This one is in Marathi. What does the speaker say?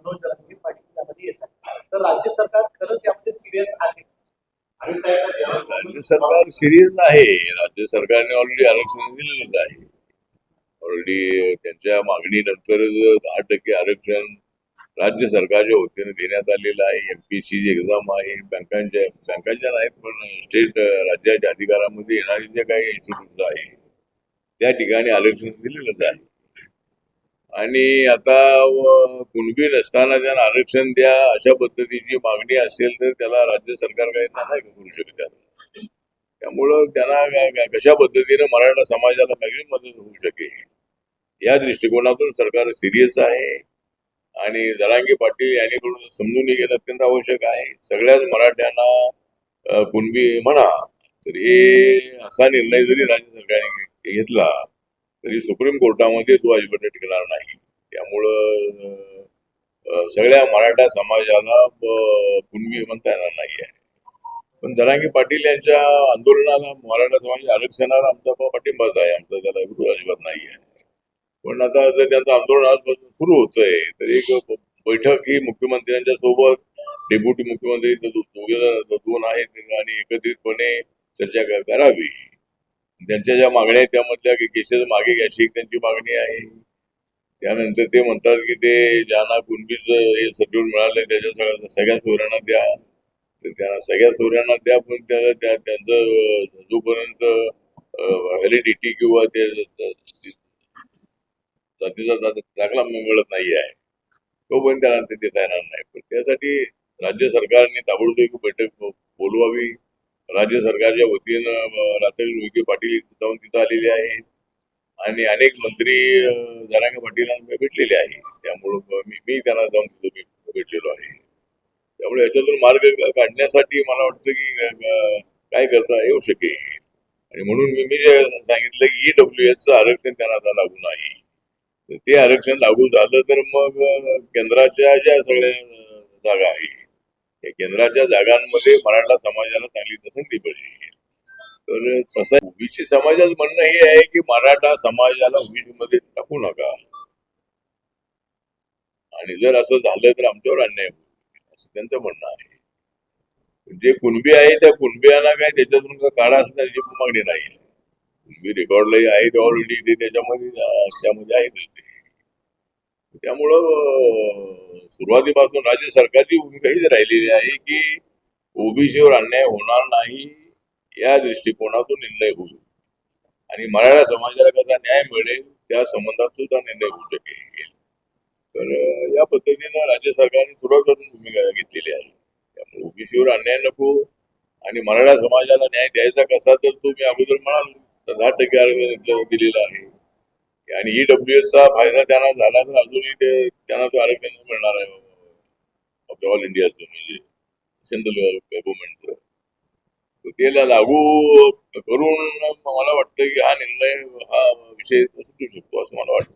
मनोज जरांगे पाटील यामध्ये येतात, तर राज्य सरकार खरंच यामध्ये सिरियस आहे? राज्य सरकार सिरियस आहे. राज्य सरकारने ऑलरेडी आरक्षण दिलेलंच आहे. ऑलरेडी त्यांच्या मागणीनंतर 10% आरक्षण राज्य सरकारच्या वतीने देण्यात आलेलं आहे. एमपीएससी ची एक्झाम आहे, बँकांच्या नाहीत पण स्टेट राज्याच्या अधिकारामध्ये येणारे जे काही इन्स्टिट्यूट आहे त्या ठिकाणी आरक्षण दिलेलंच आहे. आणि आता कुणबी नसताना त्यांना आरक्षण द्या अशा पद्धतीची मागणी असेल तर त्याला राज्य सरकार काही नाही करू शकत. त्यामुळं त्यांना कशा पद्धतीने मराठा समाजाला वेगळी मदत होऊ शकेल या दृष्टिकोनातून सरकार सिरियस आहे. आणि जरांगे पाटील यांनी थोडं समजून घेणं अत्यंत आवश्यक आहे. सगळ्याच मराठ्यांना कुणबी म्हणा तर हे असा निर्णय जरी राज्य सरकारने घेतला तरी सुप्रीम कोर्टामध्ये तो अजिबात टिकणार नाही. त्यामुळं सगळ्या मराठा समाजाला कुणबी म्हणता येणार नाही आहे. पण जरांगे पाटील यांच्या आंदोलनाला मराठा समाज आरक्षणाला आमचा पाठिंबाच आहे. आमचा त्याला विरोध अजिबात नाही आहे. पण आता जर त्यांचं आंदोलन आजपासून सुरू होतंय तर एक बैठक ही मुख्यमंत्र्यांच्या सोबत डेप्युटी मुख्यमंत्री दोन आहेत आणि एकत्रितपणे चर्चा करावी. त्यांच्या ज्या मागण्या आहेत त्यामधल्या केसेस मागे घ्यायची त्यांची मागणी आहे. त्यानंतर ते म्हणतात की ते ज्यांना कुणबीच हे सर्टिफिकेट मिळाले त्याच्या सगळ्या चोऱ्यांना द्या. तर त्यांना सगळ्या चोऱ्यांना द्या पण त्यांचं जोपर्यंत व्हॅलिडिटी किंवा ते जातीचा दाखला मिळत नाही आहे तोपर्यंत त्याला ते देता येणार नाही. पण त्यासाठी राज्य सरकारने ताबडतोब बैठक बोलवावी. राज्य सरकारच्या वतीनं रात्री विखे पाटील जाऊन तिथं आलेले आहेत आणि अनेक मंत्री जरांगे पाटीलांना भेटलेले आहे. त्यामुळं मी त्यांना जाऊन तिथं भेटलेलो आहे. त्यामुळे याच्यातून मार्ग काढण्यासाठी मला वाटतं की काय करता येऊ शकेल. आणि म्हणून मी जे सांगितलं की ईडब्ल्यूएसचं आरक्षण त्यांना आता लागू नाही. ते आरक्षण लागू झालं तर मग केंद्राच्या ज्या सगळ्या जागा आहेत त्या केंद्राच्या जागांमध्ये मराठा समाजाला चांगली संधी मिळेल. तर तसं ओबीसी समाजाचं म्हणणं हे आहे की मराठा समाजाला ओबीसी मध्ये टाकू नका आणि जर असं झालं तर आमच्यावर अन्याय होईल असं त्यांचं म्हणणं आहे. जे कुणबी आहे त्या कुणबियांना काय त्याच्यातून काढा असण्याची मागणी नाही. कुणबी रेकॉर्डलाही आहे ऑलरेडी ते त्यामध्ये आहे. त्यामुळं सुरुवातीपासून राज्य सरकारची भूमिका हीच राहिलेली आहे की ओबीसीवर अन्याय होणार नाही या दृष्टिकोनातून निर्णय होईल आणि मराठा समाजाला कसा न्याय मिळेल त्या संबंधात सुद्धा निर्णय होऊ शकेल. तर या पद्धतीनं राज्य सरकारने सुरुवातीपासून भूमिका घेतलेली आहे. त्यामुळे ओबीसीवर अन्याय नको आणि मराठा समाजाला न्याय द्यायचा कसा तर तो मी अगोदर म्हणालो तर 10% आरक्षण दिलेलं आहे आणि ईडब्ल्यूएसचा फायदा त्यांना झाला तर अजूनही त्यांना तो आरक्षण मिळणार आहे आपल्या ऑल इंडियाचं म्हणजे सेंट्रल गव्हर्नमेंटचं. त्याला लागू करून मला वाटतं की हा निर्णय हा विषय सुटू शकतो असं मला वाटतं.